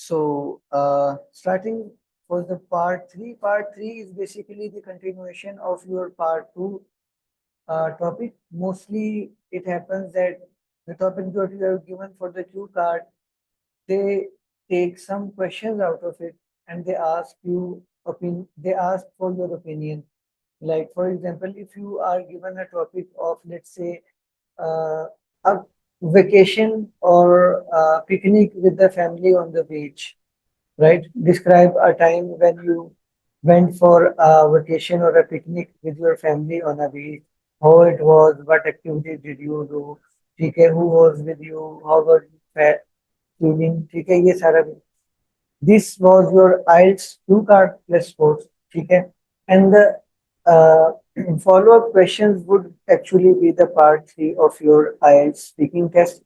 Starting for the part three. Part three is basically the continuation of your part two topic. Mostly, it happens that the topic that you are given for the cue card, they take some questions out of it and they ask you They ask for your opinion. Like for example, if you are given a topic of, let's say, uh, a vacation or a picnic with the family on the beach, right? Describe a time when you went for a vacation or a picnic with your family on a beach, how it was, what activities did you do, ठीक है, who was with you, how were you feeling, ठीक है, ये सारा this was your IELTS 2 card plus sports, ठीक है, and the uh, follow-up questions would actually be the part 3 of your IELTS speaking test.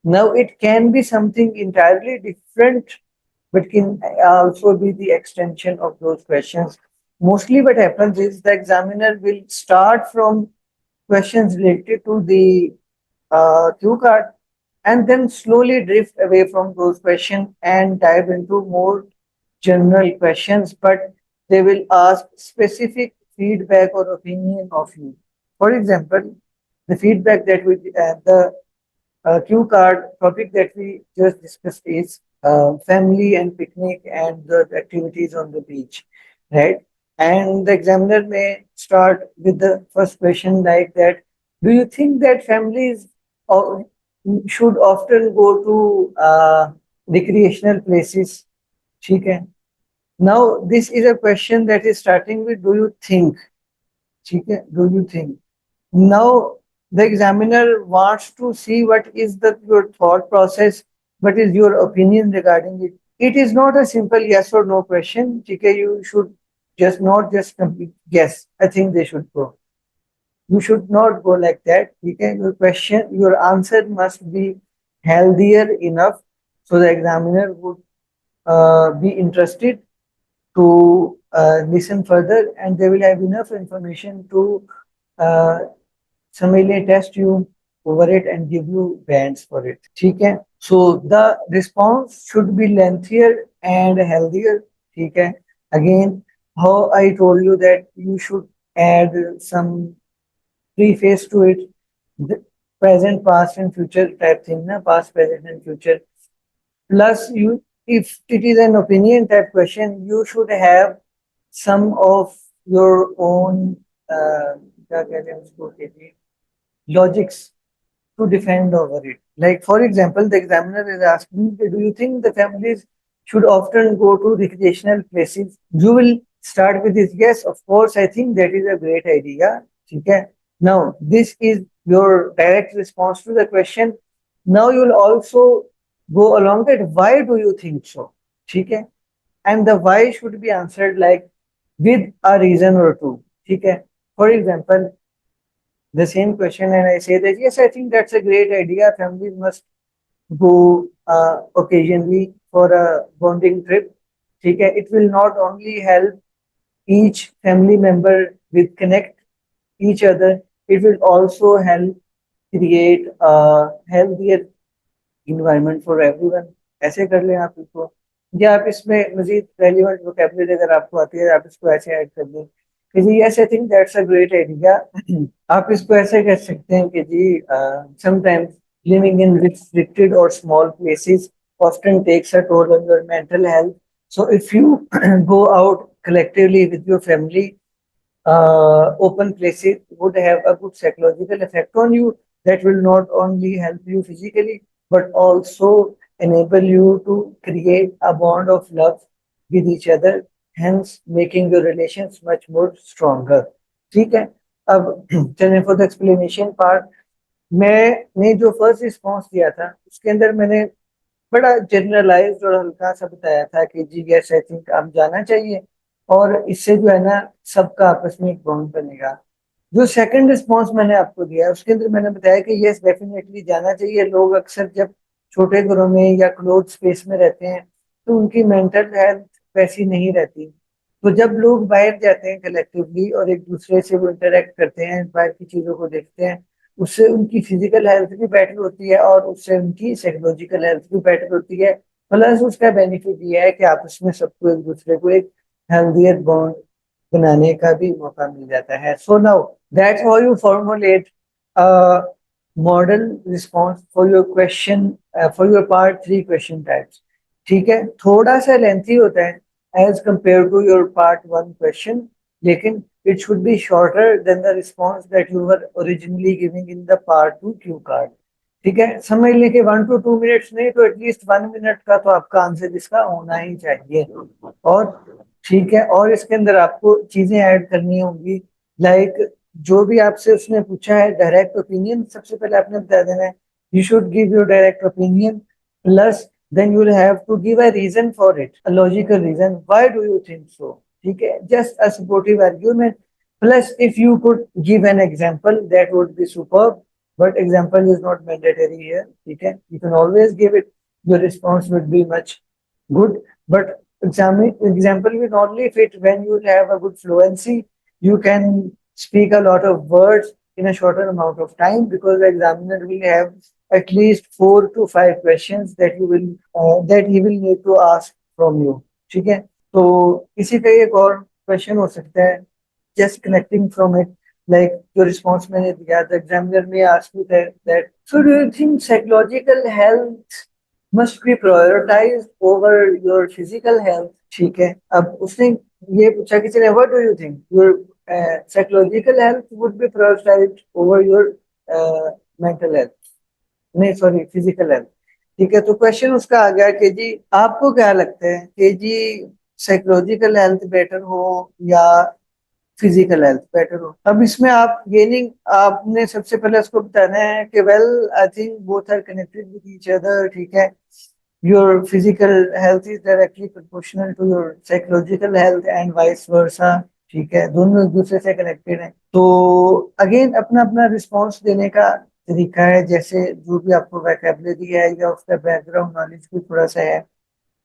Now it can be something entirely different, but can also be the extension of those questions. Mostly what happens is the examiner will start from questions related to the cue card and then slowly drift away from those questions and dive into more general questions, but they will ask specific feedback or opinion of you. For example, the feedback that the cue card topic that we just discussed is family and picnic and the activities on the beach, right? And the examiner may start with the first question like that. Do you think that families o- should often go to recreational places? ठीक है. Now, this is a question that is starting with do you think? ठीक है, do you think? Now, the examiner wants to see what is your thought process, what is your opinion regarding it. It is not a simple yes or no question. Okay, you should just not just complete yes. I think they should go. You should not go like that. Okay, your answer must be healthier enough so the examiner would be interested to listen further, and they will have enough information to uh, somebody may test you over it and give you bands for it. ठीक है? So the response should be lengthier and healthier. ठीक है? Again, how I told you that you should add some preface to it, the present, past, and future type thing, na? Past, present, and future. Plus, if it is an opinion type question, you should have some of your own क्या कहते हैं उसको logics to defend over it. Like, for example, the examiner is asking, do you think the families should often go to recreational places? You will start with this, yes, of course, I think that is a great idea. Okay? Now, this is your direct response to the question. Now, you will also go along that, why do you think so? Okay? And the why should be answered like with a reason or two. Okay? For example, the same question and I say that, yes, I think that's a great idea. Families must go occasionally for a bonding trip. Okay? It will not only help each family member with connect each other, it will also help create a healthier environment for everyone. ऐसे कर लें आप इसको, या आप इसमें मजीद relevant vocabulary अगर आपको आती है आप इसको ऐसे ऐड कर दें कि जी yes I think that's a great idea. आप इसको ऐसे कह सकते हैं कि जी sometimes living in restricted or small places often takes a toll on your mental health. So if you go out collectively with your family, open places would have a good psychological effect on you that will not only help you physically but also enable you to create a bond of love with each other, hence making your relations much more stronger. ठीक है. अब चलें for the explanation part. मैंने जो first response दिया था उसके अंदर मैंने बड़ा जनरलाइज्ड और हल्का सा बताया था कि जी यस आई थिंक आप जाना चाहिए और इससे जो है ना सबका आपस में एक बॉन्ड बनेगा. जो सेकंड रिस्पॉन्स मैंने आपको दिया उसके अंदर मैंने बताया कि यस डेफिनेटली जाना चाहिए. लोग अक्सर जब छोटे घरों में या क्लोज स्पेस में रहते हैं तो उनकी मेंटल हेल्थ वैसी नहीं रहती. तो जब लोग बाहर जाते हैं कलेक्टिवली और एक दूसरे से वो इंटरेक्ट करते हैं, बाहर की चीजों को देखते हैं, उससे उनकी फिजिकल हेल्थ भी बेटर होती है और उससे उनकी साइकोलॉजिकल हेल्थ भी बेटर होती है. प्लस उसका बेनिफिट ये है कि आप उसमें सबको एक दूसरे को एक हेल्दियर बॉन्ड बनाने का भी मौका मिल जाता है. So now that's how you formulate model response for your question, for your part 3 question types. ठीक है, थोड़ा सा लेंथी होता है as compare to your part 1 question, लेकिन it should be shorter than the response that you were originally giving in the part 2 Q card. ठीक है, समझ लें कि 1 to 2 minutes नहीं तो एटलीस्ट 1 minute का तो आपका आंसर इसका होना ही चाहिए. और ठीक है, और इसके अंदर आपको चीजें ऐड करनी होंगी, लाइक जो भी आपसे उसने पूछा है डायरेक्ट ओपिनियन सबसे पहले आपने बता देना है. You should give your direct opinion, plus then you will have to give a reason for it, a logical reason. Why do you think so? ठीक है, just a supportive argument. Plus, if you could give an example, that would be superb. But example is not mandatory here. ठीक है, you can always give it. Your response would be much good. But example will only fit when you have a good fluency. You can speak a lot of words in a shorter amount of time because the examiner will have at least 4 to 5 questions that you will that he will need to ask from you. ठीक है, तो इसी का एक और question हो सकता है, just connecting from it, like your response मैंने दिया, the examiner may ask you that so do you think psychological health must be prioritized over your physical health. ठीक है, अब उसने ये पूछा कि चले what do you think your psychological health would be prioritized over your mental health, नहीं sorry physical health. ठीक है, तो क्वेश्चन उसका आ गया कि जी आपको क्या लगता है कि जी साइकोलॉजिकल हेल्थ बेटर हो या फिजिकल हेल्थ बेटर हो. अब इसमें आप ये नहीं, आपने सबसे पहले उसको बताना है कि well I think both are connected with each other. ठीक है, your physical health is directly proportional to your psychological health and vice versa. ठीक है, दोनों एक दूसरे से कनेक्टेड हैं. तो अगेन अपना अपना रिस्पॉन्स देने का तरीका है, जैसे जो भी आपको वैकेबलरी है या उसका बैकग्राउंड नॉलेज भी थोड़ा सा है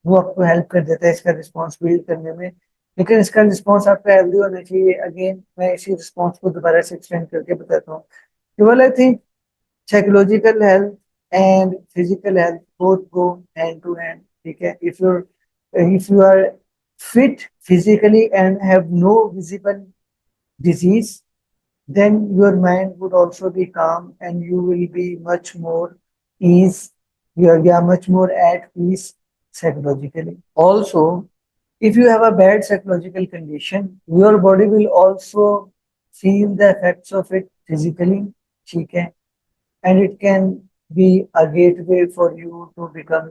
वो आपको हेल्प कर देता है इसका रिस्पॉन्स बिल्ड करने में. लेकिन इसका रिस्पॉन्स आपका हेल्दी होना चाहिए. अगेन मैं इसी रिस्पॉन्स को दोबारा से एक्सटेंड करके बताता हूँ कि well I think psychological health and physical health both go hand to hand. ठीक है, if you are fit physically and have no visible disease, then your mind would also be calm and you will be much more ease. You are much more at peace psychologically. Also, if you have a bad psychological condition, your body will also feel the effects of it physically. ठीक है, and it can be a gateway for you to become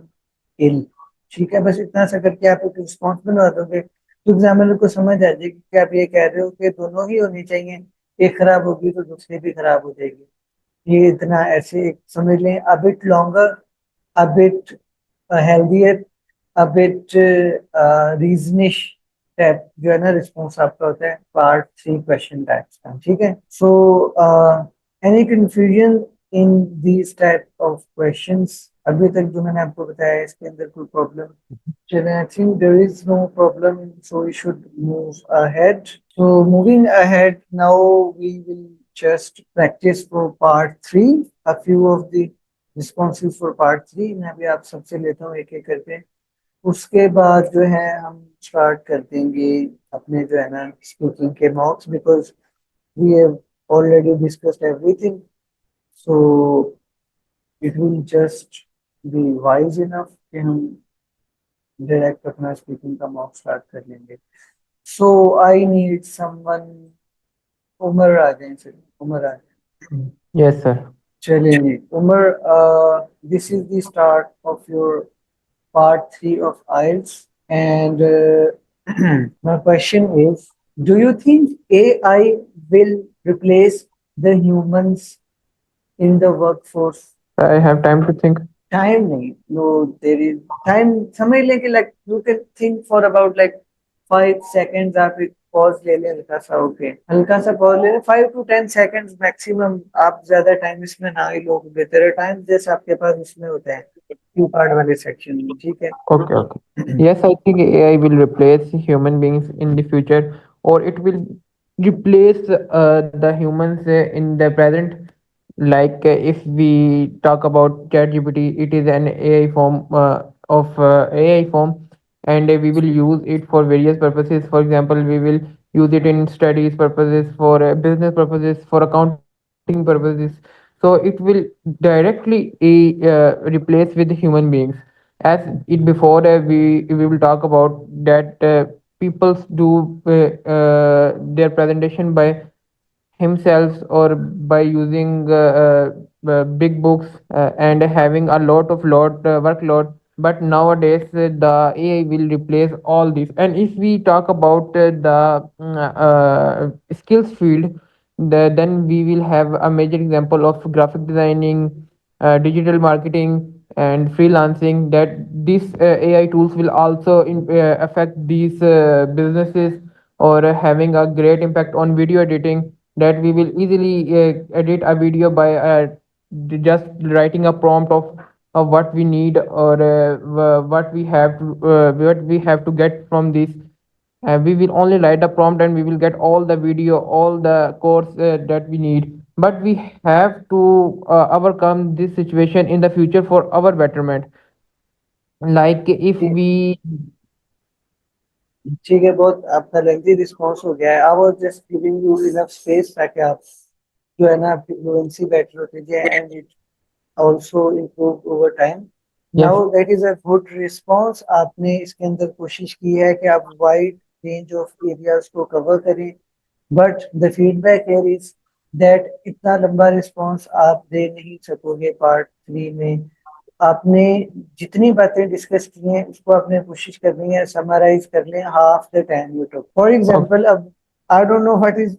ill. ठीक है, बस इतना सा करके आप एक रिस्पॉन्स बना दोगे तो एग्जामिनर को समझ आ जाएगी कि आप ये कह रहे हो कि दोनों ही होनी चाहिए, एक खराब होगी तो दूसरी भी खराब हो जाएगी. ये इतना ऐसे समझ लें, a bit longer, a bit healthier, a bit reasonish type जो है ना रिस्पॉन्स आपका होता है पार्ट 3 क्वेश्चन टाइप्स का. ठीक है, so any confusion in these type of questions अभी तक जो मैंने आपको बताया इसके अंदर कोई प्रॉब्लम? चलिए, I think there is no problem, so we should move ahead. So moving ahead now we will just practice for part 3, a few of the responses for part 3. मैं अभी आप सबसे लेता हूँ एक एक करके, उसके बाद जो है हम स्टार्ट कर देंगे अपने जो है ना स्पीकिंग के mocks, because we have already discussed everything. So it will just be wise enough कि हम डायरेक्ट अपना स्पीकिंग का मॉक स्टार्ट कर लेंगे. So I need someone. Umar आ जाए सर, उमर आ जाए. Yes, sir. चलिए जी Umar, this is the start of your part 3 of IELTS. And my question is, do you think AI will replace the humans in the workforce? I have time to think. Time nahi. No, there is time. समझ लें कि like you can think for about like 5 seconds. आप एक pause ले लें हल्का सा. Okay, हल्का सा pause ले लें 5 to 10 seconds maximum. आप ज्यादा टाइम इसमें ना ही लोग देते रहे, टाइम जैसे आपके पास इसमें होता है क्यू कार्ड वाले सेक्शन में. ठीक है. Okay, okay. Yes, I think AI will replace human beings in the future, or it will replace the humans in the present. Like if we talk about ChatGPT, it is an AI form. of AI form, and we will use it for various purposes. For example, we will use it in studies purposes, for business purposes, for accounting purposes. So it will directly replace with human beings. As it before, we will talk about that people do their presentation by himself or by using big books and having a lot of workload. But nowadays the AI will replace all this. And if we talk about the skills field, then we will have a major example of graphic designing, digital marketing, and freelancing. That these AI tools will also affect these businesses, or having a great impact on video editing, that we will easily edit a video by just writing a prompt of what we need, or what we have to get from this. We will only write the prompt and we will get all the video, all the course that we need. But we have to overcome this situation in the future for our betterment. Like if ji, we ठीक है, बहुत आपका lengthy response हो गया है। I was just giving you enough space ताकि आप जो है ना आपकी फ्लुएंसी बेटर होती जाए and it also improved over time. Now yes. that is a good response. आपने इसके अंदर कोशिश की है कि आप wide range of areas को cover करें, but the feedback here is that इतना लंबा response आप दे नहीं सकोगे part 3 में। आपने जितनी बातें डिस्कस की हैं उसको आपने कोशिश करनी है समराइज कर लें half the time you took. For Okay. Example अब I don't know what is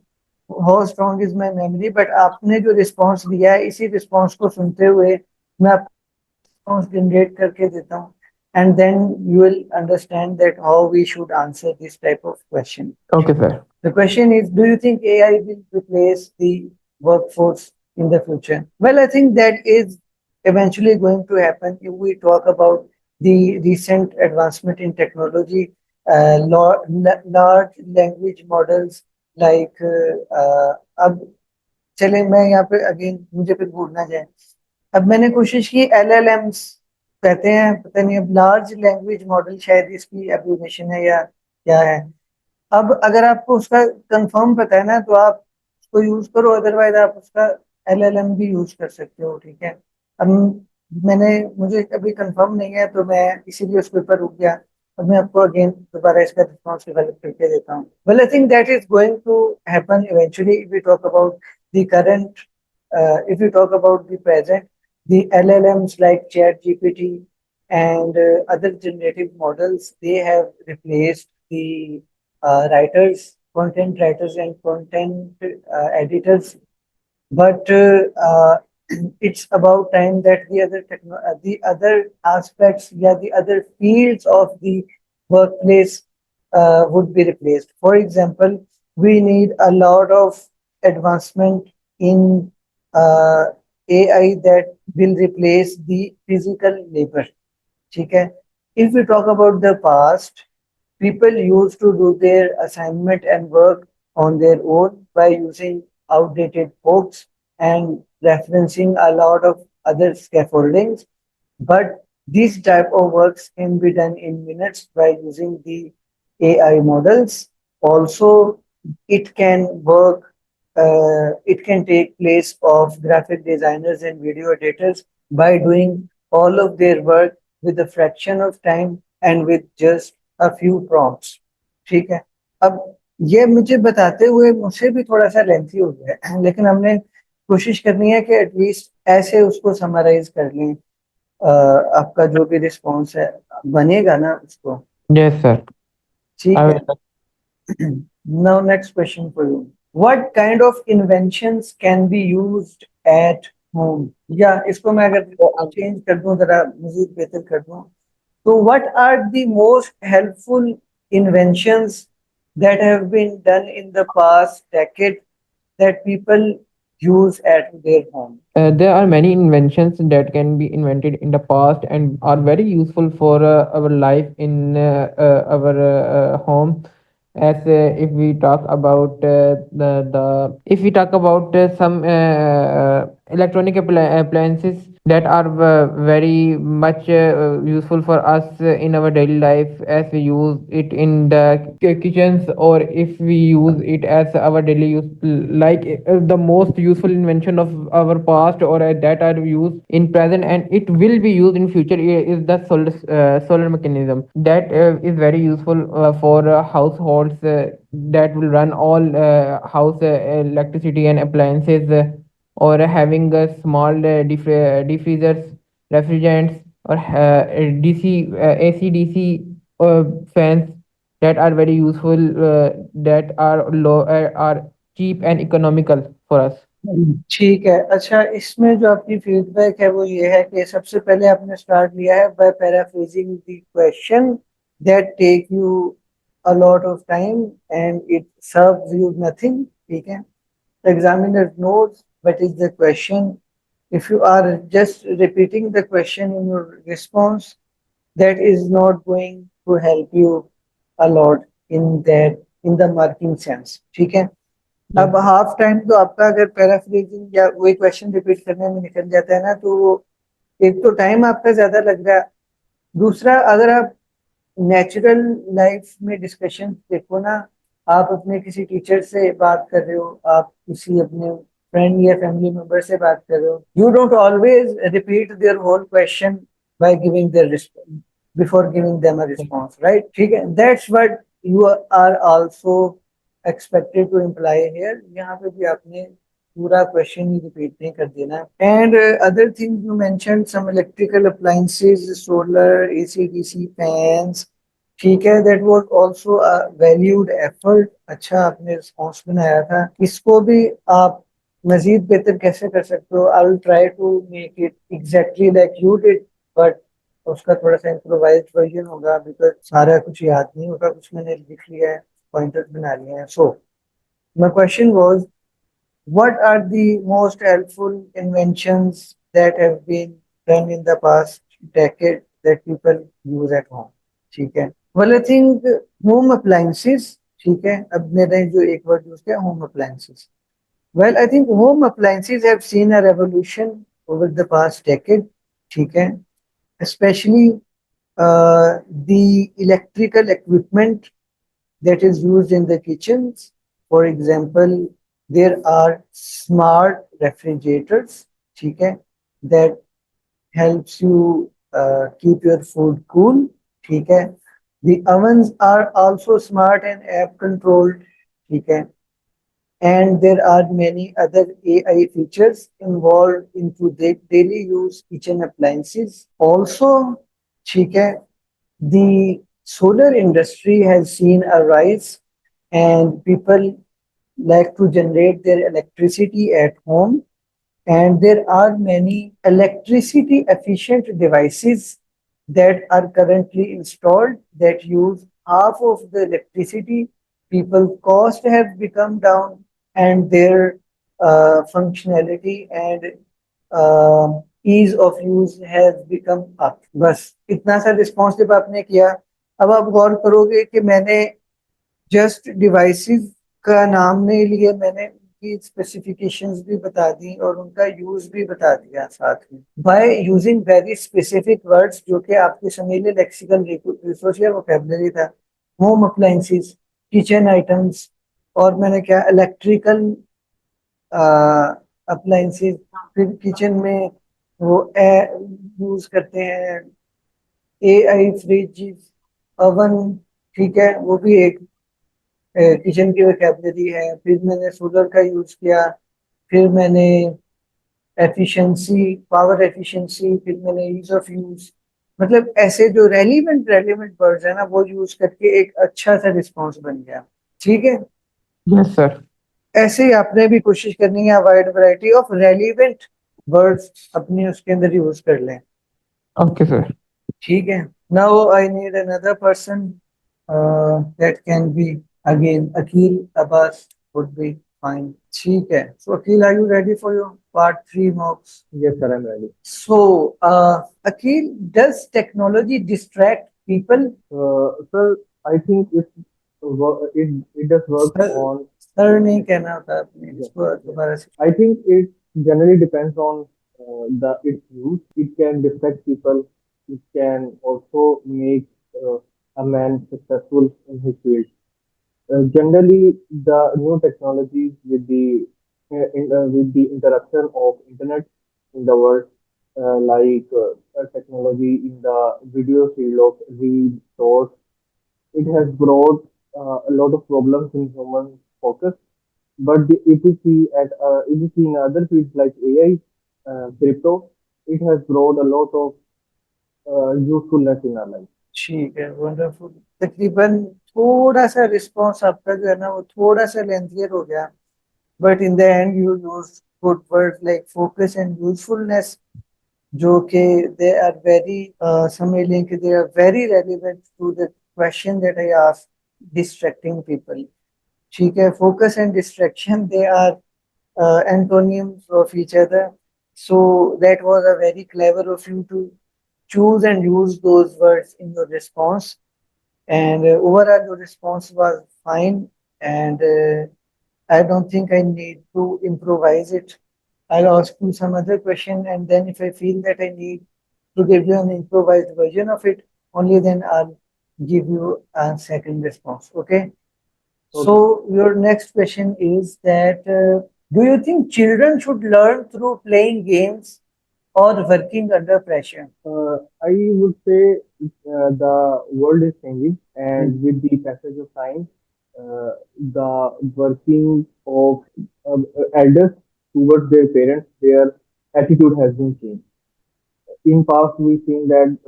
how strong is my memory, but आपने जो रिस्पांस दिया है इसी रिस्पांस को सुनते हुए मैं आपको रिस्पांस जनरेट करके देता हूँ, and then you will understand that how we should answer this type of question. Okay, sir. The question is, do you think AI will replace the workforce in the future? Well, I think that is eventually going to happen if we talk about the recent advancement in technology, large language models like अब चले मैं यहाँ पे again मुझे फिर भूल ना जाए। अब मैंने कोशिश की LLMs कहते हैं, पता नहीं अब लार्ज लैंग्वेज मॉडल शायद इसकी एब्रिविएशन है या क्या है। अब अगर आपको उसका कंफर्म पता है ना तो आप उसको यूज करो, अदरवाइज आप उसका LLM भी यूज कर सकते हो, ठीक है। अब मैंने मुझे अभी कंफर्म नहीं है तो मैं इसीलिए उसके ऊपर रुक गया। अब मैं आपको अगेन दोबारा इसका रिस्पॉन्स डेवलप करके देता हूँ। Well I think that is going to happen eventually if we talk about the current, if you talk about the present, the LLMs like ChatGPT and other generative models, they have replaced the writers, content writers, and content editors. But it's about time that the other aspects, yeah, the other fields of the workplace would be replaced. For example, we need a lot of advancement in uh, AI that will replace the physical labor. ठीक है? If we talk about the past, people used to do their assignment and work on their own by using outdated books and referencing a lot of other scaffoldings. But these type of works can be done in minutes by using the AI models. Also, it can work, it can take place of graphic designers and video editors by doing all of their work with a fraction of time and with just a few prompts. ठीक है। अब ये मुझे बताते हुए मुझसे भी थोड़ा सा लेंथी हो गया है, लेकिन हमने कोशिश करनी है कि एटलीस्ट ऐसे उसको समराइज कर लें। आपका जो भी रिस्पॉन्स है बनेगा ना उसको, Yes, sir. ठीक I है। will. Now next question for you. What kind of inventions can be used at home? या इसको मैं अगर चेंज कर दूं, जरा मजीद बेहतर कर दूं, तो what are the most helpful inventions that have been done in the past decade that people use at their home? There are many inventions that can be invented in the past and are very useful for our life in our home. As if we talk about the if we talk about some electronic appliances, that are very much useful for us in our daily life, as we use it in the kitchens, or if we use it as our daily use, like the most useful invention of our past, or that are used in present and it will be used in future, is the solar mechanism. That is very useful for households that will run all house electricity and appliances, or having a small diffusers, refrigerants, or DC AC/DC fans that are very useful, that are low, are cheap and economical for us. ठीक है। अच्छा, इसमें जो आपकी feedback है वो ये है कि सबसे पहले आपने स्टार्ट लिया है by paraphrasing the question that take you a lot of time and it serves you nothing. ठीक है, the examiner knows what is the question. If you are just repeating the question in your response, that is not going to help you a lot in that, in the marking sense. ठीक है, Yes, अब half time तो आपका अगर paraphrasing या वही question repeat करने में निकल जाता है ना, तो एक तो टाइम आपका ज्यादा लग रहा है, दूसरा अगर आप नेचुरल लाइफ में डिस्कशन देखो ना, आप अपने किसी टीचर से बात कर रहे हो, आप किसी अपने फ्रेंड या फैमिली मेंबर से बात कर रहे हो, you don't always repeat their whole question by giving their response before giving them a yes, response, right? ठीक है, that's what you are also expected to imply here. यहाँ पे भी आपने पूरा क्वेश्चन ही रिपीट नहीं कर देना। And other thing you mention some electrical appliances, solar, AC DC fans. ठीक है, that was also a valued effort. अच्छा आपने रिस्पॉन्स बनाया था, इसको भी आप मजीद बेहतर कैसे कर सकते हो? I will try to make it exactly like you did, but उसका थोड़ा सा इम्प्रोवाइज्ड वर्जन होगा, बिकॉज सारा कुछ याद नहीं होगा, कुछ मैंने लिख लिया है, पॉइंटर्स बना लिए हैं। So my question was, what are the most helpful inventions that have been done in the past decade that people use at home? ठीक है, well I think home appliances। ठीक है, अब मैंने जो एक वर्ड यूज किया, home appliances, well I think home appliances have seen a revolution over the past decade। ठीक है, especially the electrical equipment that is used in the kitchens. For example, there are smart refrigerators, okay, that helps you keep your food cool. Okay. The ovens are also smart and app controlled. Okay. And there are many other AI features involved into the daily use kitchen appliances. Also, okay, the solar industry has seen a rise, and people like to generate their electricity at home. And there are many electricity efficient devices that are currently installed that use half of the electricity. People cost have become down, and their functionality and ease of use has become up। बस इतना सा response जब आपने किया, अब आप गौर करोगे कि मैंने जस्ट डिवाइसेस का नाम नहीं लिया, मैंने उनकी स्पेसिफिकेशंस भी बता दी और उनका यूज भी बता दिया साथ में, by using very specific words जो कि आपके समझ लेक्सिकल रिसोर्स या वोकैबुलरी था। होम अप्लायंसेस, किचन आइटम्स, और मैंने क्या, इलेक्ट्रिकल अप्लायंसेस, फिर किचन में वो यूज करते हैं, एआई फ्रिज, ओवन। ठीक है, वो भी एक किचन की वोकैबुलरी है। फिर मैंने सोलर का यूज किया, फिर मैंने एफिशिएंसी, पावर एफिशिएंसी, फिर मैंने ईज ऑफ यूज, मतलब ऐसे जो रेलिवेंट रेलिवेंट वर्ड्स है ना, वो यूज करके एक अच्छा सा रिस्पॉन्स बन गया। ठीक है, yes, sir. ऐसे ही आपने भी कोशिश करनी है wide variety of relevant words अपने उसके अंदर यूज कर लें। Okay, sir. ठीक है, now I need another person that can be, again Akeel Abbas would be fine. ठीक है, so Akeel, are you ready for your part 3 mocks? Yes, sir, I'm ready. So, Akhil, does technology distract people? Sir, I think it does work Sir, on. sir नहीं कहना होता अपने, Yes, इसको yes. दोबारा से। I think it generally depends on the its use. It can distract people. It can also make a man successful in his field. Generally, the new technologies with the interaction of internet in the world, technology in the video field of read, source, it has brought a lot of problems in human focus. But if you see in other fields like AI, crypto, it has brought a lot of usefulness in our life. ठीक है, wonderful. तकरीबन थोड़ा सा response आपका जो है ना वो थोड़ा सा लेंथियर हो गया, but in the end you use good word like focus and usefulness, जो कि दे आर वेरी समझ लें कि they are very relevant to the question that I asked, distracting people. ठीक है, focus and distraction, they are antonyms of each other. So that was a very clever of you to choose and use those words in your response. And overall, your response was fine. And I don't think I need to improvise it. I'll ask you some other question, and then if I feel that I need to give you an improvised version of it, only then I'll give you a second response. Okay? Okay. So your next question is that do you think children should learn through playing games or working under pressure? I would say the world is changing, and with the passage of time, the working of elders towards their parents, their attitude has been changed. In past, we've seen that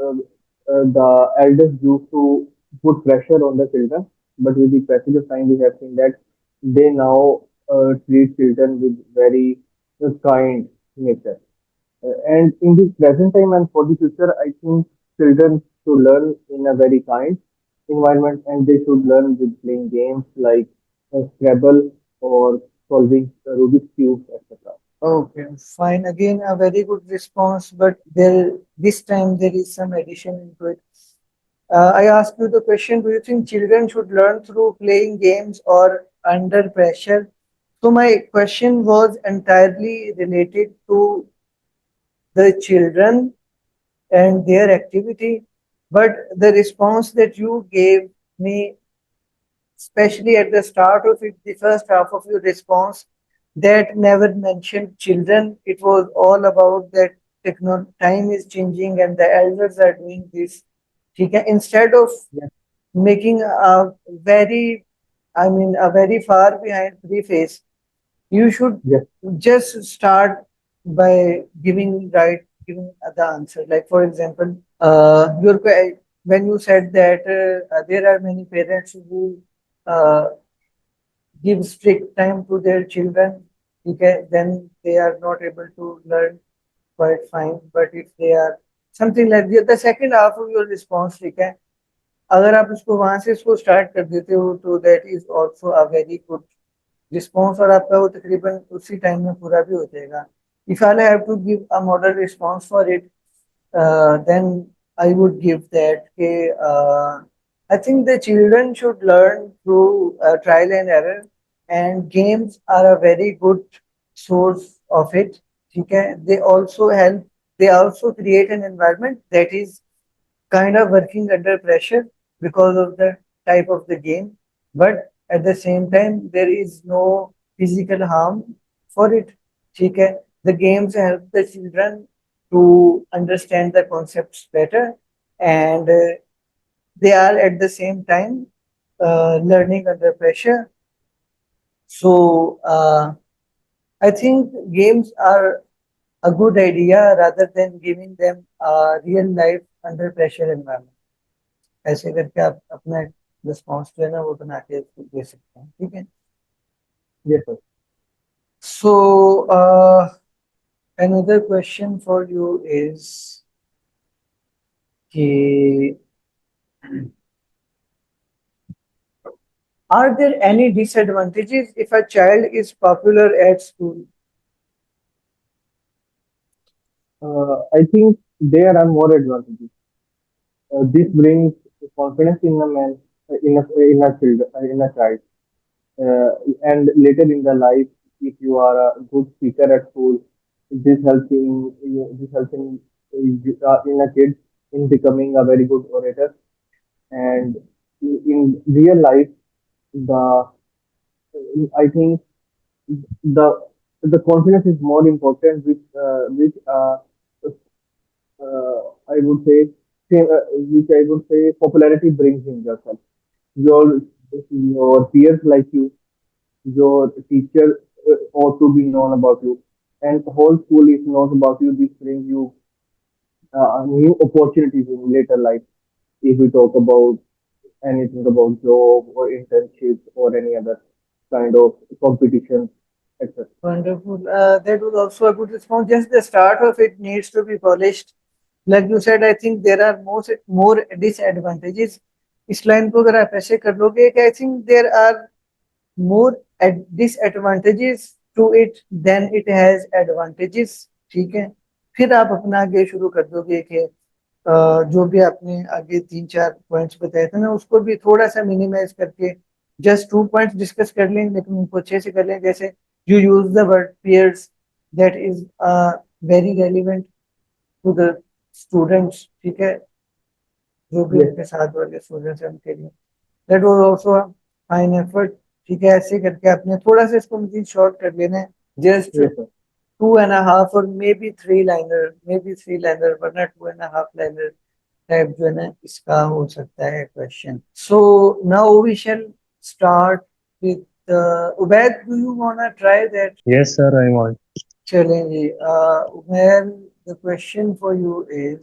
the elders used to put pressure on the children, but with the passage of time, we have seen that they now treat children with very kind nature. And in this present time and for the future, I think children should learn in a very kind environment, and they should learn with playing games like Scrabble or solving Rubik's cubes, etc. Okay, fine. Again, a very good response, but there this time there is some addition into it. I ask you the question, do you think children should learn through playing games or under pressure? So my question was entirely related to the children and their activity, but the response that you gave me, especially at the start of it, the first half of your response, that never mentioned children. It was all about that time is changing and the elders are doing this. ठीक है? Instead of Yes, making a very, I mean, a very far behind preface, you should yes, just start by giving the answer. Like for example, when you said that there are many parents who uh, give strict time to their children, okay, then they are not able to learn quite fine. But if they are something like the second half of your response, ठीक है, अगर आप उसको वहां से इसको start कर देते हो तो that is also a very good response, और आपका वो तकरीबन उसी टाइम में पूरा भी हो जाएगा. If I have to give a model response for it, then I would give that. Okay, I think the children should learn through trial and error, and games are a very good source of it. Okay, they also help. They also create an environment that is kind of working under pressure because of the type of the game, but at the same time there is no physical harm for it. ठीक है, the games help the children to understand the concepts better, and they are at the same time learning under pressure. So I think games are a good idea rather than giving them a real life under pressure environment. ऐसे करके आप अपना response जो है ना वो बना के दे सकते हैं. ठीक है. yes, sir. So another question for you is कि are there any disadvantages if a child is popular at school? I think there are more advantages. This brings confidence in a man, in a child, and later in the life, if you are a good speaker at school, This helps in a kid in becoming a very good orator. And in real life, the I think the the confidence is more important, I would which I would say popularity brings in yourself. Your peers like you, your teacher ought to be known about you, and the whole school is knows about you. This brings you new opportunities in later life. If we talk about anything about job or internships or any other kind of competition, etc. Wonderful. That was also a good response. Just the start of it needs to be polished. Like you said, I think there are more disadvantages. इस line को अगर आप ऐसे कर लोगे कि I think there are more disadvantages to it than it has advantages. ठीक है, फिर आप अपना आगे शुरू कर दोगे कि जो भी आपने आगे तीन चार पॉइंट्स बताए थे ना उसको भी थोड़ा सा मिनिमाइज करके जस्ट टू पॉइंट्स डिस्कस कर लें लेकिन उनको अच्छे से कर लें जैसे you use the word peers that is very relevant to the students ठीक है जो भी Yes, उनके साथ वाले स्टूडेंट्स हैं उनके लिए that was also fine effort ठीक है ऐसे करके आपने थोड़ा सा इसको मुझे शॉर्ट कर लेना है just yes, sir. Two and half और मे बी थ्री लाइनर वरना two and half liner type जो है ना इसका हो सकता है question so now we shall start with Ubaid do you wanna try that Yes, sir, I want. चलें जी Umair the question for you is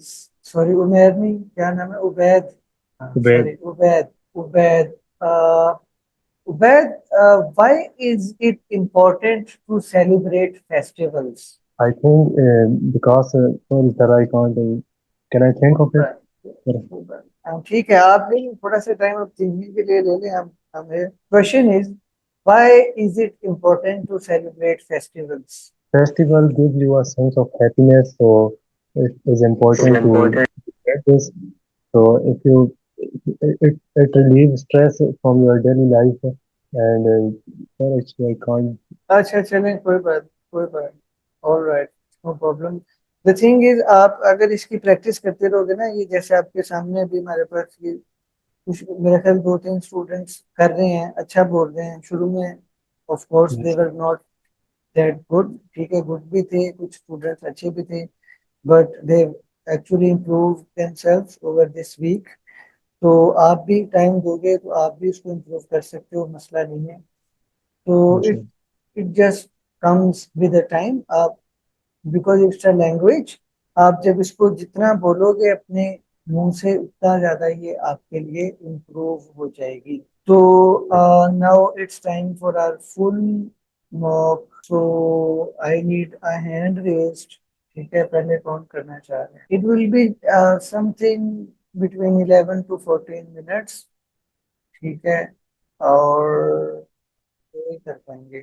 sorry Umair नहीं क्या नाम है Ubaid Well, sorry Ubaid Ubaid Ubaid, why is it important to celebrate festivals? I think because sorry, sir, I can't. Can I think of it? Right. Sir? ठीक है आप भी थोड़ा सा टाइम अब थिंकिंग के लिए ले लें हम question is why is it important to celebrate festivals? Festival gives you a sense of happiness, so it is important to get this. So if you it relieves stress from your daily life, and sir, actually I can't. अच्छा चलें कोई बात all right no problem the thing is आप अगर इसकी practice करते रहोगे ना ये जैसे आपके सामने अभी हमारे पास ये कुछ मेरे ख्याल दो तीन स्टूडेंट्स कर रहे हैं अच्छा बोल रहे हैं शुरू में of course they Yes, were not that good ठीक है गुड भी थे कुछ स्टूडेंट्स अच्छे भी थे but they actually improve themselves over this week तो आप भी टाइम दोगे तो आप भी उसको इम्प्रूव कर सकते हो मसला नहीं है तो yes, sir. It just comes with the time आप बिकॉज इट्स अ लैंग्वेज आप जब इसको जितना बोलोगे अपने मुंह से उतना ज्यादा ये आपके लिए इम्प्रूव हो जाएगी तो now it's time for our full mock so I need a hand raised ठीक है पहले काउंट करना चाह रहे हैं it will be something between 11 to 14 minutes ठीक है और नहीं कर पाएंगे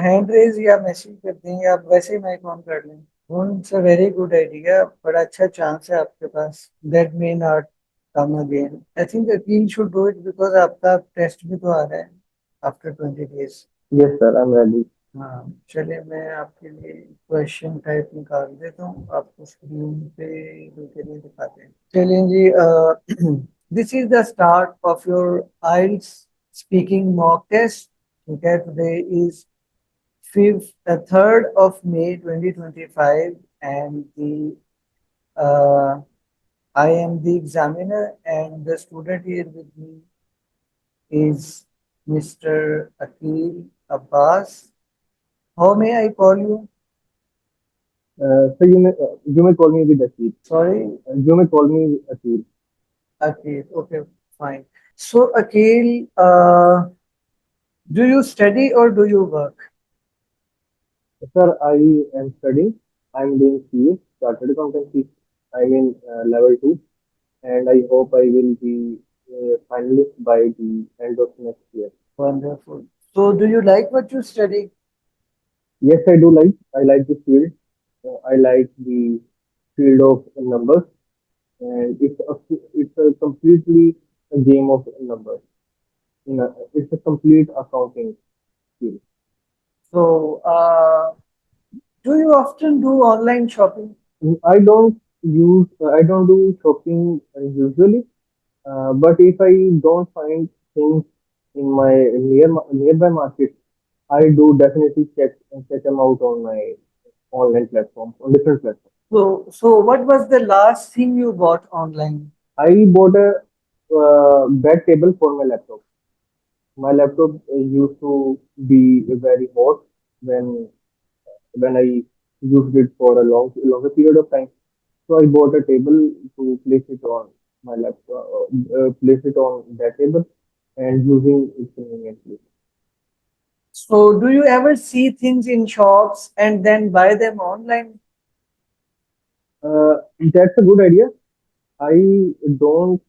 हैंड रेज या मैसेज कर देंगे आप वैसे ही माइक ऑन कर लें it's a very good idea बड़ा अच्छा चांस है आपके पास that may not come again I think Akeel should do it because आपका टेस्ट भी तो आ रहा है after 20 days Yes, sir. I'm ready. हाँ चलिए मैं आपके लिए क्वेश्चन टाइप निकाल देता हूँ आपको स्क्रीन पे के लिए दिखाते हैं चलिए जी this is the start of your IELTS speaking mock test ठीक है today is 3rd of May 2025 and the I am the examiner and the student here with me is Mr. Akil Abbas. How may I call you? So you may call me with Akil. Sorry, You may call me Akil. Akil. Okay, fine. So Akil, do you study or do you work? Sir, I am studying. I'm doing CA, Chartered Accountancy. I'm in level 2, and I hope I will be a finalist by the end of next year. Wonderful. So do you like what you study? Yes, I do like. I like this field. I like the field of numbers, and it's a completely a game of numbers. It's a complete accounting field. So Do you often do online shopping? I don't do shopping usually, but if I don't find things in my nearby market, I do definitely check them out on my online platforms, on different platforms. So what was the last thing you bought online? I bought a bed table for my laptop. My laptop used to be very hot when I used it for a longer period of time. So I bought a table to place it on my laptop, place it on that table, and using it conveniently. So do you ever see things in shops and then buy them online? That's a good idea. I don't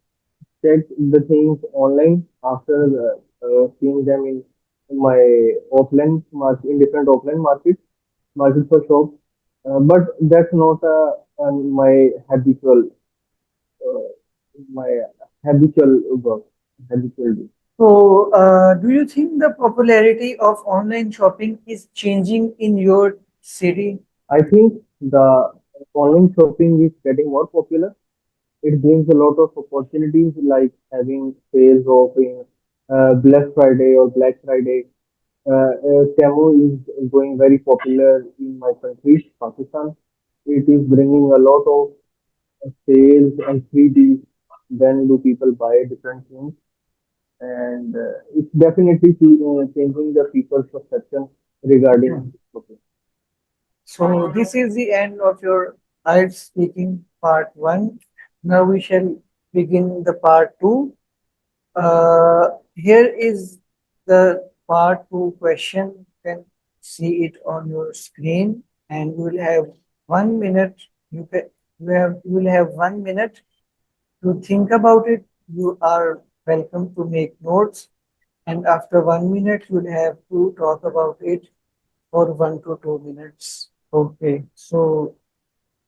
check the things online after seeing them in my offline market, in different offline markets for shops. But that's not uh, my habitual work, habitual do. So do you think the popularity of online shopping is changing in your city? I think the online shopping is getting more popular. It brings a lot of opportunities like having sales of in Black Friday or Black Friday. Temu is going very popular in my country, Pakistan. It is bringing a lot of sales and freebies. Then do people buy different things, and it's definitely changing the people's perception regarding shopping. So this is the end of your IELTS speaking part one. Now we shall begin the part two. Here is the part two question. You can see it on your screen, and you will have 1 minute. You will have 1 minute to think about it. You are welcome to make notes, and after 1 minute, you'll have to talk about it for 1 to 2 minutes. Okay, so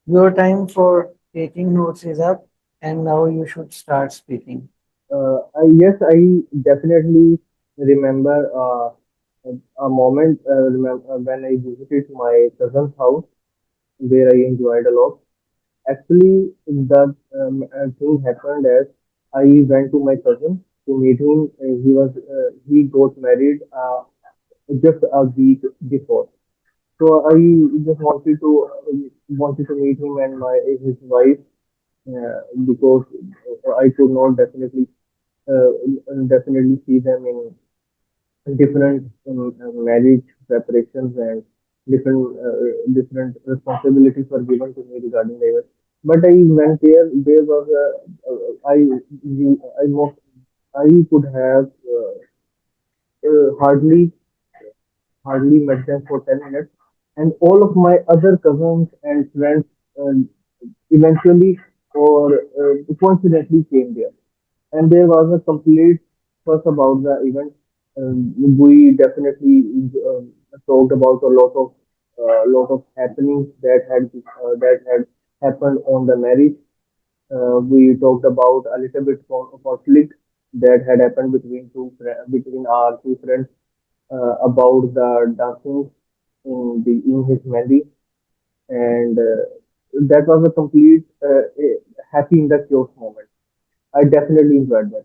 your time for taking notes is up, and now you should start speaking. Yes, I definitely remember a moment when I visited my cousin's house where I enjoyed a lot. Actually, the thing happened as I went to my cousin to meet him. He got married just a week before. So I just wanted to meet him and my his wife because I could not uh, definitely see them in different marriage preparations and different responsibilities were given to me regarding the event. But I went there. There was I most I could have hardly met them for 10 minutes, and all of my other cousins and friends uh, eventually or coincidentally came there, and there was a complete fuss about the event. We definitely talked about a lot of happenings that had happened on the marriage. We talked about a little bit of conflict that had happened between our two friends about the dancing in his memory, and that was a complete happy in the chaos moment. I definitely enjoyed that.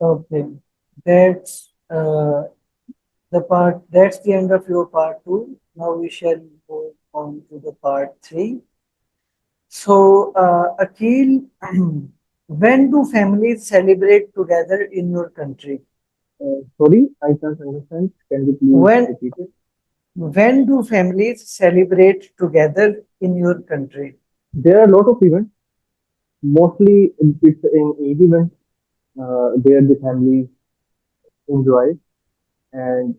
Okay, that's that's the end of your part two. Now we shall go on to the part three. So, Akhil, when do families celebrate together in your country? Sorry, I can't understand. Can you please When repeat it? when do families celebrate together in your country? There are a lot of events. Mostly it's in Eid events where the families enjoy, and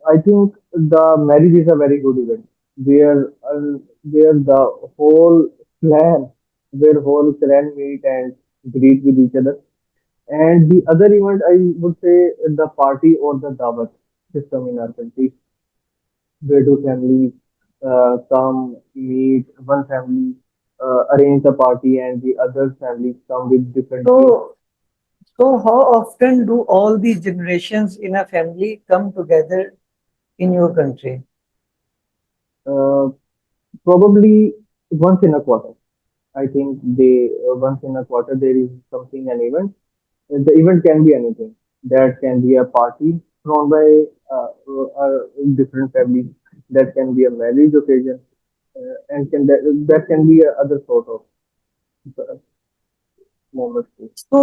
I think the marriage is a very good event where the whole clan, where whole clan meet and greet with each other. And the other event, I would say, the party or the dawat system in our country, where two families come meet, one family arrange the party, and the other families come with different games. So, so how often do all the generations in a family come together in your country? Uh, Probably once in a quarter. I think they once in a quarter there is something an event. The event can be anything. That can be a party thrown by different families. That can be a marriage occasion, and that can be a other sort of uh, moments too. So,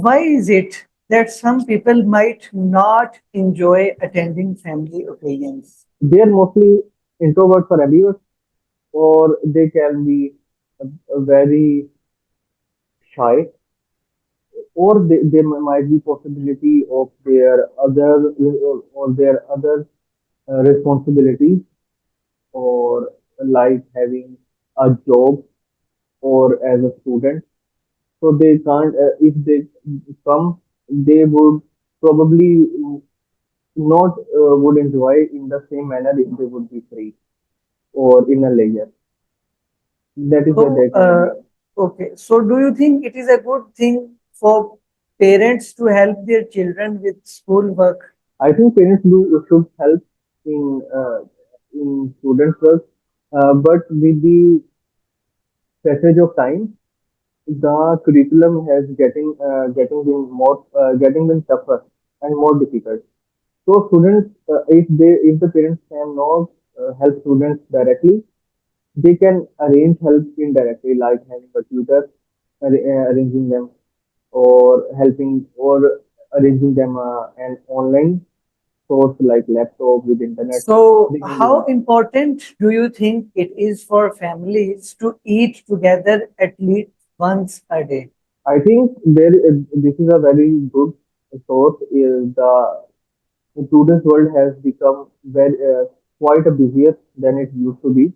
why is it that some people might not enjoy attending family occasions? They are mostly introverts or ambiverts, or they can be very shy, or there might be possibility of their other or their other responsibilities, or like having a job or as a student. So they can't, if they come, they would probably not would enjoy in the same manner if they would be free or in a leisure. That is where So, they can be. okay. So, do you think it is a good thing for parents to help their children with school work? I think parents do should help in students' work, but with the passage of time, the curriculum has getting been tougher and more difficult. So students, if the parents cannot help students directly, they can arrange help indirectly, like having a tutor, arranging them, or helping or arranging them an online source like laptop with internet. So, They can do how that. important do you think it is for families to eat together at least once a day? I think this is a very good source. Is the students' world has become very quite a busier than it used to be,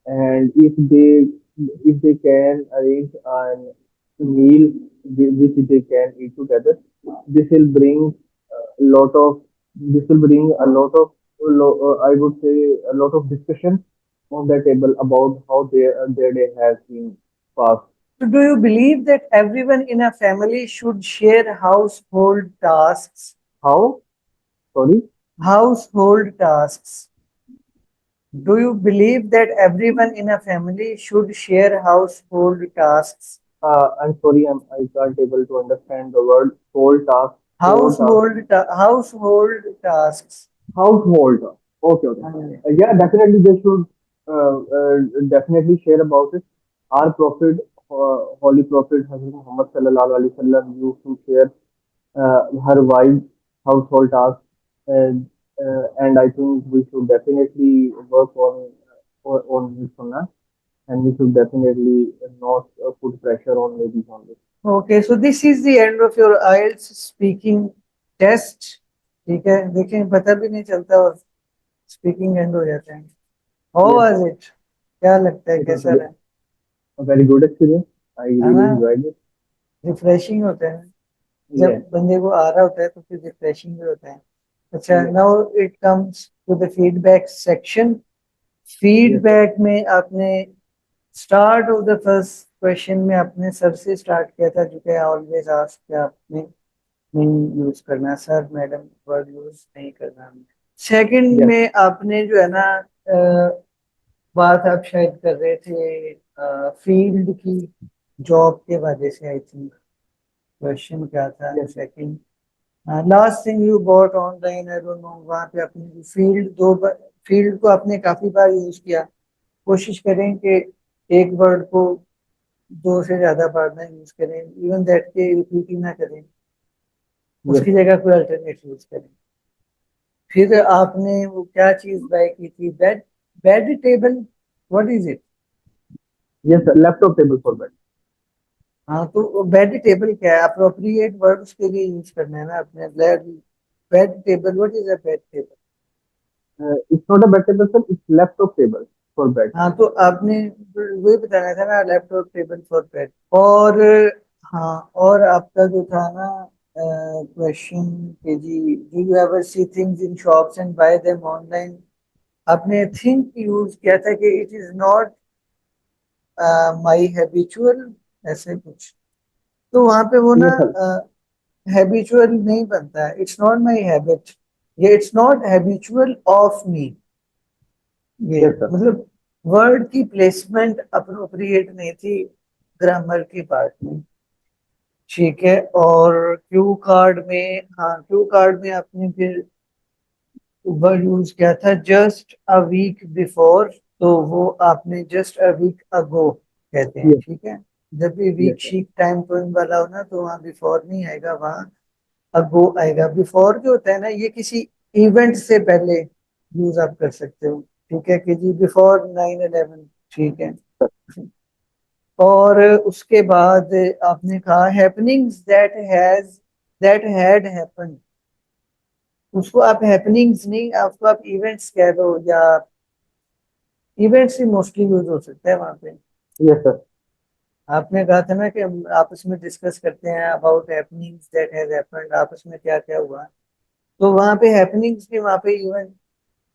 and if they can arrange a meal which they can eat together, this will bring a lot of this will bring a lot of I would say a lot of discussion on the table about how their day has been passed. So, do you believe that everyone in a family should share household tasks? How? Sorry. Household tasks. Do you believe that everyone in a family should share household tasks? I'm sorry, I can't able to understand the word whole task, Household tasks. household. Okay, okay. Hmm. Yeah, definitely they should definitely share about it. Our Prophet, Holy Prophet Hazrat Muhammad Sallallahu Alaihi Wasallam used to share her wife's household tasks, and I think we should definitely work on this sunnah, and we should definitely not put pressure on ladies on this. Okay, so this is the end of your IELTS speaking test. ठीक है देखें पता भी नहीं चलता और speaking and हो जाता है. How Yes, was it? क्या लगता है it was कैसा रहा? a very good experience. I है really ना? enjoyed it. रिफ्रेशिंग होता है. जब Yes, बंदे को आ रहा होता है तो फिर रिफ्रेशिंग भी होता है. अच्छा, yes, now it comes to the feedback section. yes, sir. Feedback में आपने start of the first question में आपने सर से स्टार्ट किया था जो कि ऑलवेज आस्क कि आपने नहीं यूज करना सर मैडम वर्ड यूज नहीं करना. सेकंड Yes, में आपने जो है ना बात आप शायद कर रहे थे फील्ड की जॉब के वजह से. आई थिंक क्वेश्चन क्या था yes, second. Last thing you got online I don't no वहाँ पे आपने फील्ड को आपने काफी बार यूज किया. कोशिश करें कि एक वर्ड को दो से ज्यादा बार ना यूज करें. इवन दैट के रिपीट ही ना करें. yes, उसकी जगह कोई अल्टरनेट यूज करें. फिर आपने वो क्या चीज बाय की थी bed bed table. What is it? yes, sir. Laptop table for bed. हाँ तो बेड टेबल क्या है? अप्रोप्रिएट वर्ड उसके लिए यूज करना है ना अपने. Bed table. What is a bed table? It's not a bed table, sir. It's laptop table for bed. हाँ तो आपने वही बताना था ना लैपटॉप टेबल फॉर बेड. और हाँ और आपका जो था ना क्वेश्चन कि जी do you ever see things in shops and buy them online. आपने थिंक यूज किया था कि it is not my habitual ऐसे कुछ. तो वहां पे वो ना Yes, sir. हैबिचुअल नहीं बनता है. It's not my habit. ये it's not habitual of me. ये Yes, sir. मतलब वर्ड की प्लेसमेंट अप्रोप्रिएट नहीं थी ग्रामर की पार्ट में। ठीक है, और क्यू कार्ड में, हाँ क्यू कार्ड में आपने फिर वर्ड यूज किया था जस्ट अ वीक बिफोर, तो वो आपने जस्ट अ वीक अगो कहते हैं। Yes, ठीक है, जब भी yes, वीक sir. शीक टाइम पोइंग वाला हो ना, तो वहाँ बिफोर नहीं आएगा, वहाँ अगो आएगा। बिफोर जो होता है ना, ये किसी इवेंट से पहले यूज आप कर सकते हो। ठीक है कि जी बिफोर 9/11। ठीक है, और उसके बाद आपने कहा हैपनिंग्स दैट हैड हैपेंड। उसको आप हैपनिंग्स नहीं, आपको आप इवेंट्स कह दो, या इवेंट्स ही मोस्टली यूज हो सकता है वहां पे। Yes, sir. आपने कहा था ना कि हम आपस में डिस्कस करते हैं about happenings that has happened, आपस में क्या क्या हुआ। तो वहां पे हैपनिंग्स भी, वहां पे इवेंट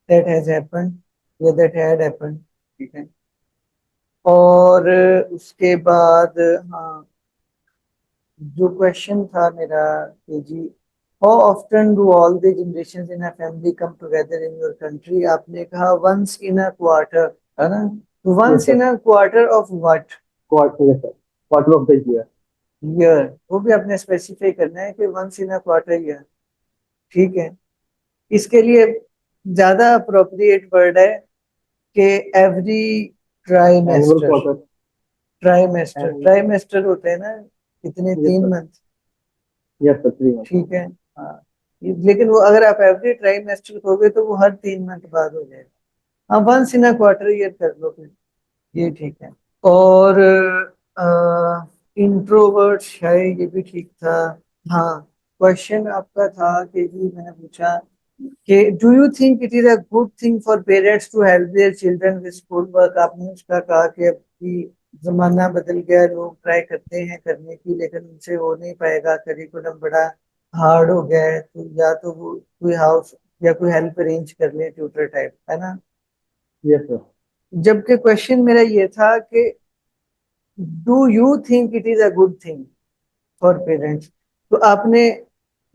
दैट हैज हैपेंड या दैट हैड हैपेंड। ठीक है, और उसके बाद, हाँ जो क्वेश्चन था मेरा कि जी how often do all the generation in a family come together in your country, आपने कहा वंस इन अ क्वार्टर, है ना? Yes, once sir. In a quarter of what Quarter, yes, sir. Quarter of the year. Year, वो भी आपने specify करना है कि once in a quarter year. ठीक है, इसके लिए ज्यादा अप्रोप्रिएट वर्ड है कि every Annual trimester. quarter. Trimester, And trimester होते हैं ना, कितने, yes, तीन sir. Month. Yes, sir. 3 months. ठीक है, हाँ लेकिन वो अगर आप एवरी ट्राइमेस्टर कहोगे तो वो हर 3 मंथ बाद हो जाएगा। हाँ, once in a quarter year कर लो फिर, ये ठीक है। और इंट्रोवर्ट्स है, ये भी ठीक था। हाँ, क्वेश्चन आपका था कि जी मैंने पूछा कि do you think it is a good thing for parents to help their children with school work. आपने उसका कहा कि अब की जमाना बदल गया, लोग ट्राई करते हैं करने की, लेकिन उनसे हो नहीं पाएगा, करिकुलम बड़ा हार्ड हो गया है, तो या तो वो कोई हाउस या कोई हेल्प अरेंज कर ले, ट्यूटर टाइप, है ना? Yes, sir. जबकि क्वेश्चन मेरा ये था कि do you think it is a good thing for parents, तो आपने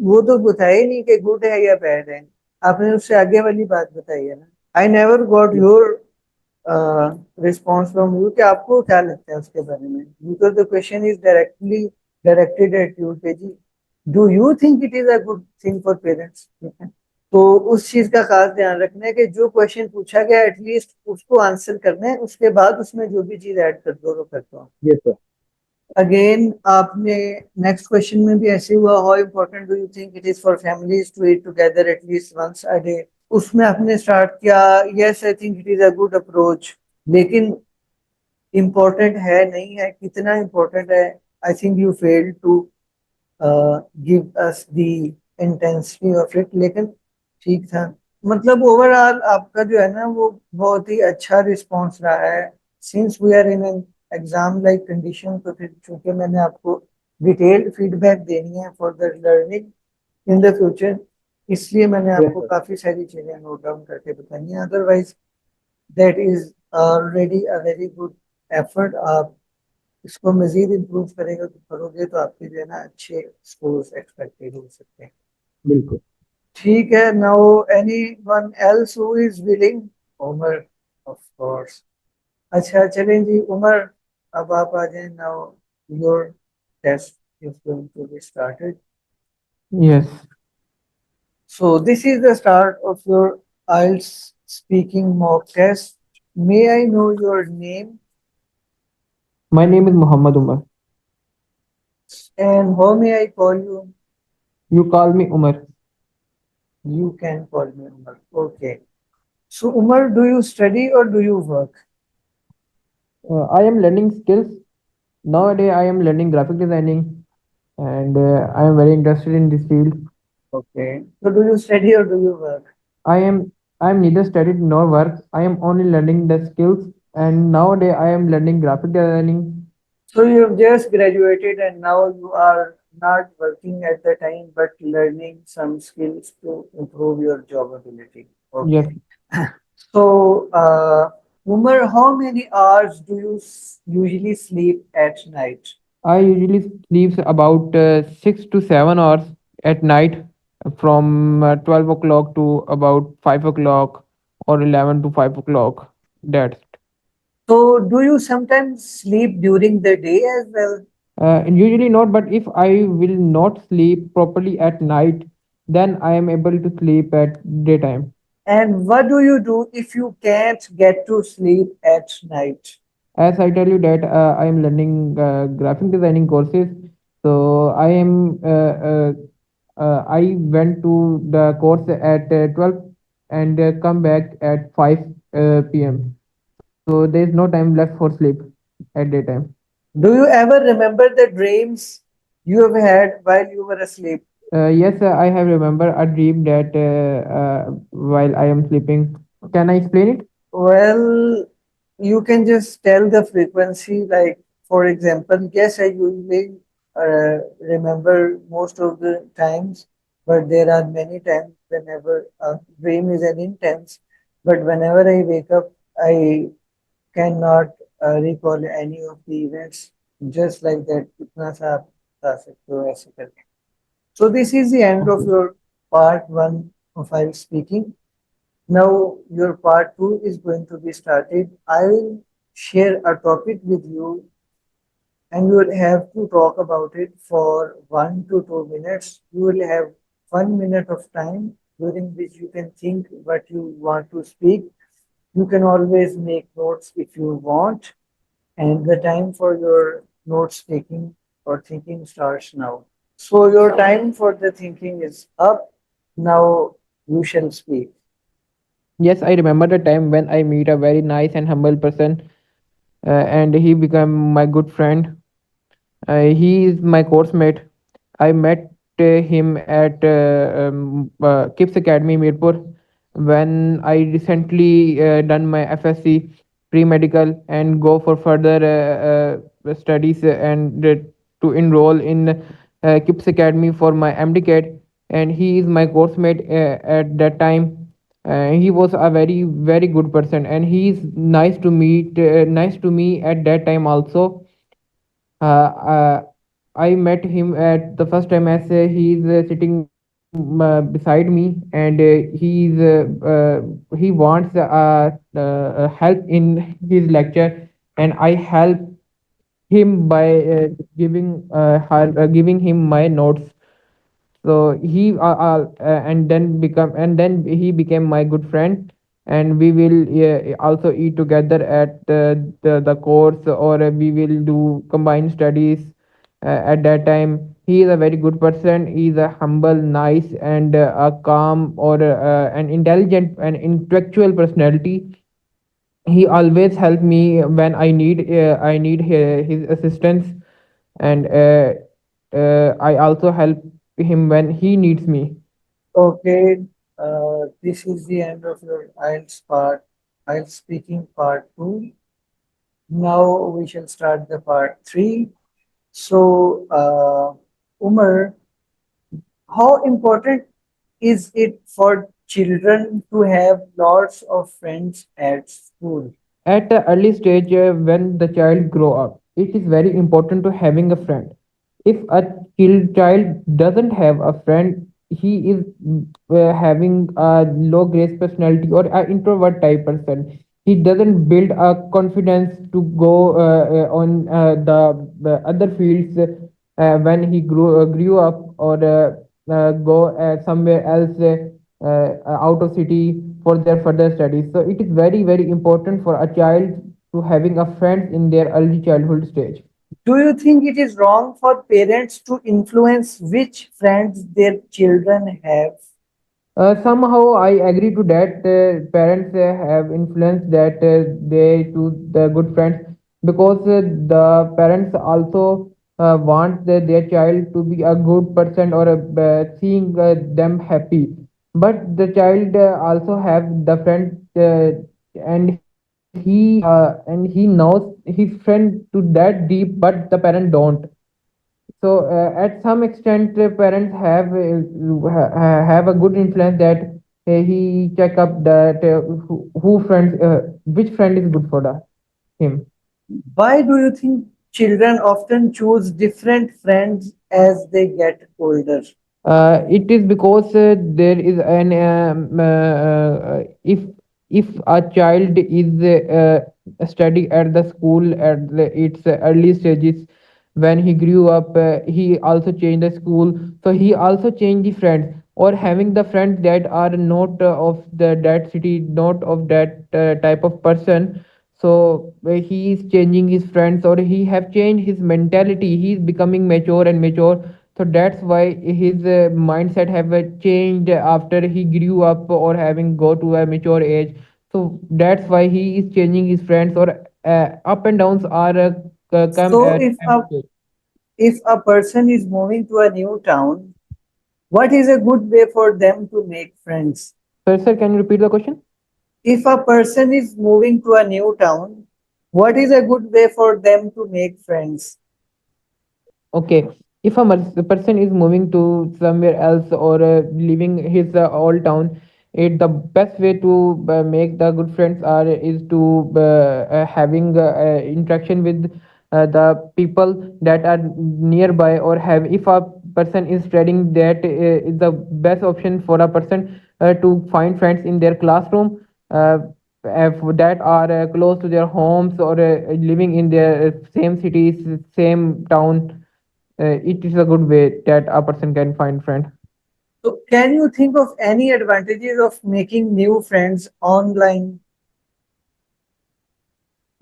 वो तो बताया ही नहीं कि गुड है या बैड है, आपने उससे आगे वाली बात बताई है ना। I never got Yes, your response from you कि आपको क्या लगता है उसके बारे में, because the question is directly directed at you के जी do you think it is a good thing for parents. ठीक है, तो उस चीज का खास ध्यान रखना है कि जो क्वेश्चन पूछा गया एटलीस्ट उसको आंसर करना है, उसके बाद उसमें जो भी चीज ऐड कर दो वो करता हूँ। yes, sir. अगेन आपने नेक्स्ट क्वेश्चन में भी ऐसे हुआ, how important do you think it is for families to eat together at least once a day. उसमें आपने स्टार्ट किया, yes I think it is a good approach, लेकिन इम्पोर्टेंट है नहीं है, कितना इम्पोर्टेंट है, I think you fail to give us the intensity of it, लेकिन ठीक था। मतलब ओवरऑल आपका जो है ना वो बहुत ही अच्छा रिस्पॉन्स रहा है। Since we are in an exam like condition, तो फिर चूंकि मैंने आपको डिटेल्ड फीडबैक देनी है for the learning in the future, इसलिए मैंने Yes, आपको sir. काफी सारी चीजें नोट डाउन करके बताई हैं। Otherwise that is already a very good effort. आप इसको मजीद इम्प्रूव करेगा करोगे तो आपके जो है ना अच्छे स्कोर्स एक्सपेक्टेड हो सकते हैं। बिल्कुल. ठीक है, now anyone else who is willing. Umar, of course. अच्छा चलें जी उमर, अब आप आ जाए now, your test is going to be started. Yes. So this is the start of your IELTS speaking mock test. May I know your name My name is Muhammad Umar. And how may I call you? You call me Umar. You can call me Umar. Okay. So, Umar, do you study or do you work? I am learning skills. Nowadays, I am learning graphic designing, and I am very interested in this field. Okay. So, do you study or do you work? I am I am neither studied nor work. I am only learning the skills, and nowadays I am learning graphic designing. So, you've just graduated and now you are not working at the time but learning some skills to improve your job ability. Yes, Okay. So, Umar, how many hours do you usually sleep at night? I usually sleep about 6 to 7 hours at night, from 12 o'clock to about 5 o'clock, or 11 to 5 o'clock. That's it. So, do you sometimes sleep during the day as well? Usually not, but if I will not sleep properly at night, then I am able to sleep at daytime. And what do you do if you can't get to sleep at night? As I tell you that I am learning graphic designing courses, so I went to the course at 12 and come back at 5 p.m. So there is no time left for sleep at daytime. Do you ever remember the dreams you have had while you were asleep? Yes, I have remember a dream that while I am sleeping. Can I explain it? Well, you can just tell the frequency, like, for example, yes, I usually remember most of the times, but there are many times whenever a dream is an intense, but whenever I wake up, I cannot recall any of the events just like that. इतना सा आप बता सकते हो ऐसे करके. So this is the end of your part one of I speaking. Now your part two is going to be started. I will share a topic with you and you will have to talk about it for 1 to 2 minutes. You will have 1 minute of time during which you can think what you want to speak. You can always make notes if you want, and the time for your notes taking or thinking starts now. So your time for the thinking is up. Now you shall speak. Yes, I remember the time when I meet a very nice and humble person, and he became my good friend. He is my course mate. I met him at KIPS Academy, Mirpur, when I recently done my FSC pre-medical and go for further studies and to enroll in KIPS Academy for my MDCAT. And he is my course mate at that time. He was a very very good person, and he is nice to me at that time also. uh, I met him at the first time as he is sitting beside me, and he wants help in his lecture, and I help him by giving him my notes. So and then he became my good friend, and we will also eat together at the course, or we will do combined studies. At that time he is a very good person. He is a humble, nice, and a calm, or an intelligent and intellectual personality. He always help me when I need his assistance, and I also help him when he needs me. Okay, this is the end of your IELTS part, IELTS speaking part two. Now we shall start the part three. So, Umar, how important is it for children to have lots of friends at school? At the early stage, when the child grow up, it is very important to having a friend. If a child doesn't have a friend, he is having a low grace personality or an introvert type person. He doesn't build a confidence to go on the other fields when he grew up, or go somewhere else out of city for their further studies. So it is very very important for a child to having a friend in their early childhood stage. Do you think it is wrong for parents to influence which friends their children have? Somehow I agree to that. Parents have influenced that they choose the good friends, because the parents also want their child to be a good person, or seeing them happy. But the child also have the friend, and he knows his friend to that deep, but the parent don't. So at some extent, parents have a good influence that he check up that who friends which friend is good for him. Why do you think children often choose different friends as they get older? It is because there is an if if a child is studying at the school at its early stages, when he grew up, he also changed the school, so he also changed the friends, or having the friends that are not of that city, not of that type of person. So he is changing his friends, or he have changed his mentality, he is becoming mature and mature. So that's why his mindset have changed after he grew up or having go to a mature age. So that's why he is changing his friends, or up and downs are come So at every day. if a person is moving to a new town, what is a good way for them to make friends? Sir, can you repeat the question? If a person is moving to a new town, what is a good way for them to make friends? Okay, if a person is moving to somewhere else, or leaving his old town, the best way to make the good friends are is to having interaction with the people that are nearby, or have, if a person is studying, that is the best option for a person to find friends in their classroom, uh, that are close to their homes, or living in their same cities, same town. It is a good way that a person can find friend. So, can you think of any advantages of making new friends online?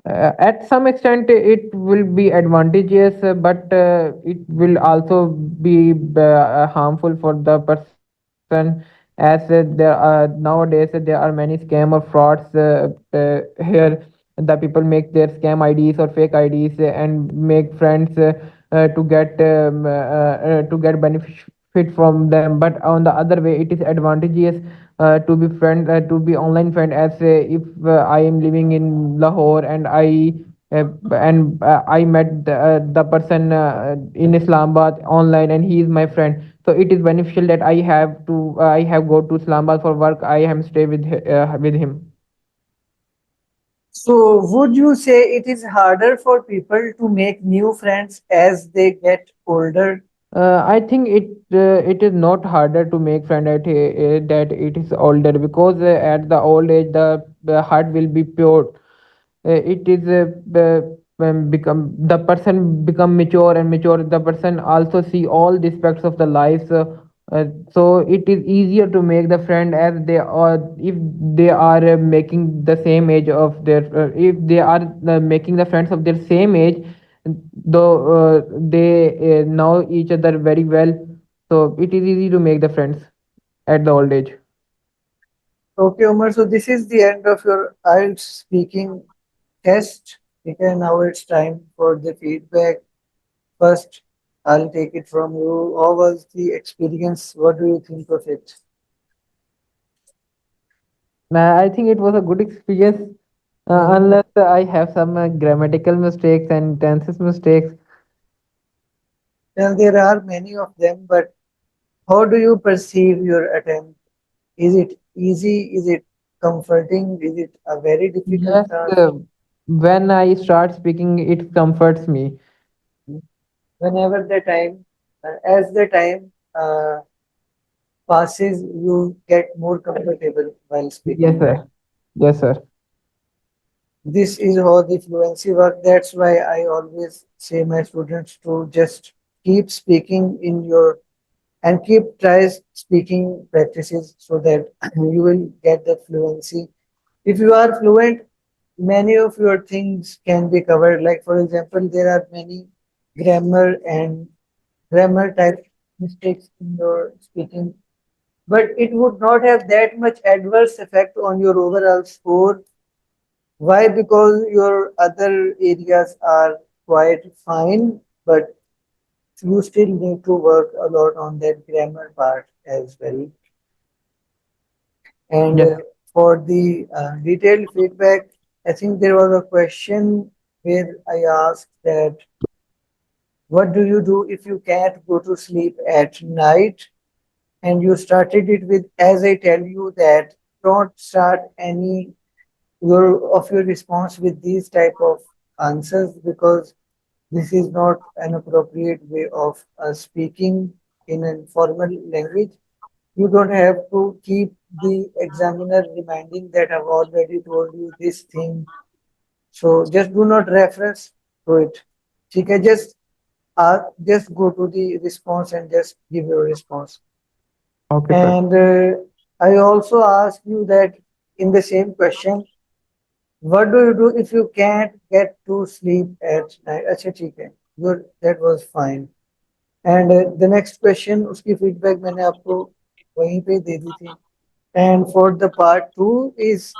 At some extent, it will be advantageous, but it will also be harmful for the person, as nowadays there are many scam or frauds here. The people make their scam IDs or fake IDs and make friends to get benefit from them. But on the other way, it is advantageous to be online friend, as if I am living in Lahore, and I met the person in Islamabad online, and he is my friend. So it is beneficial that I have go to Islamabad for work. I am stay with him. So, would you say it is harder for people to make new friends as they get older? I think it is not harder to make friend that it is older, because at the old age the heart will be pure. It is when become the person become mature and mature, the person also see all the aspects of the life. So it is easier to make the friend, as they are, if they are making the same age of their if they are making the friends of their same age, though they know each other very well. So it is easy to make the friends at the old age. Okay, Umar. So, this is the end of your IELTS speaking test. Okay, now it's time for the feedback. First, I'll take it from you. How was the experience? What do you think of it? I think it was a good experience, Mhm. unless I have some grammatical mistakes and tenses mistakes. Well, there are many of them, but how do you perceive your attempt? Is it easy? Is it comforting? Is it a very difficult Yes, task? when I start speaking, it comforts me. Whenever the time, as the time passes, you get more comfortable while Yes, speaking, right? sir. Yes, sir. This is how the fluency work. That's why I always say my students to just keep speaking in your and keep try speaking practices so that you will get that fluency. If you are fluent, many of your things can be covered. Like for example, there are many grammar and grammar type mistakes in your speaking, but it would not have that much adverse effect on your overall score. Why? Because your other areas are quite fine, but you still need to work a lot on that grammar part as well. And Yes. for the detailed feedback, I think there was a question where I asked that what do you do if you can't go to sleep at night? And you started it with, as I tell you that don't start any your response with these type of answers because this is not an appropriate way of speaking in a formal language. you don't have to keep the examiner reminding that I've already told you this thing. So just do not reference to it. ठीक है, just go to the response and just give your response. Okay, sir. And I also ask you that in the same question, what do you do if you can't get to sleep at night? अच्छा ठीक है, good, that was fine. And the next question, उसकी feedback मैंने आपको वहीं पे दे दी थी. And for the part 2 is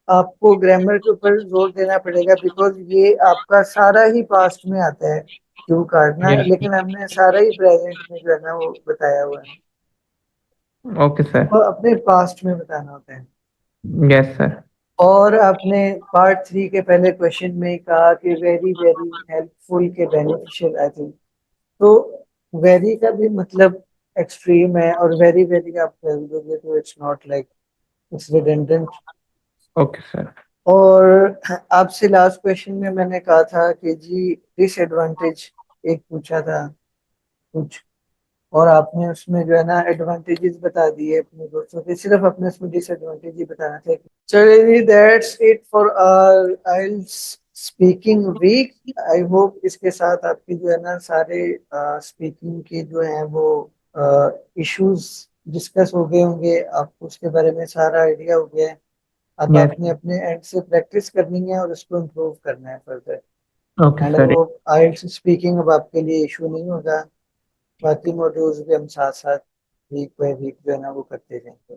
आपको ग्रामर के ऊपर जोर देना पड़ेगा, बिकॉज ये आपका सारा ही पास्ट में आता है क्यू काटना, Yeah. लेकिन हमने सारा ही प्रेजेंट में जो है ना वो बताया हुआ है, Okay, sir. और अपने पास्ट में बताना होता है. Yes, sir. और आपने पार्ट 3 के पहले क्वेश्चन में ही कहा कि वेरी वेरी हेल्पफुल के बेनिफिशियल आई थिंक. तो वेरी का भी मतलब एक्सट्रीम है, और वेरी वेरी आप कर दोगे तो it's not like it's redundant. Okay, sir. और आपसे लास्ट क्वेश्चन में मैंने कहा था कि जी डिसएडवांटेज एक पूछा था कुछ, और आपने उसमें जो है ना एडवांटेजेस बता दिए अपने दोस्तों के, सिर्फ अपने उसमें डिसएडवांटेज ही बताना था. चलिए, that's it for our IELTS speaking week. I hope इसके साथ आपकी जो है ना सारे स्पीकिंग के जो है वो इश्यूज डिस्कस हो गए होंगे, आपको उसके बारे में सारा आइडिया हो गया है. अब Yes. आपने अपने एंड से प्रैक्टिस करनी है और उसको इम्प्रूव करना है further. Okay, and I sir. Hope IELTS speaking अब आपके लिए इशू नहीं होगा. बाकी मॉड्यूल्स भी हम साथ साथ वीक बाय वीक जो है ना वो करते जाएंगे.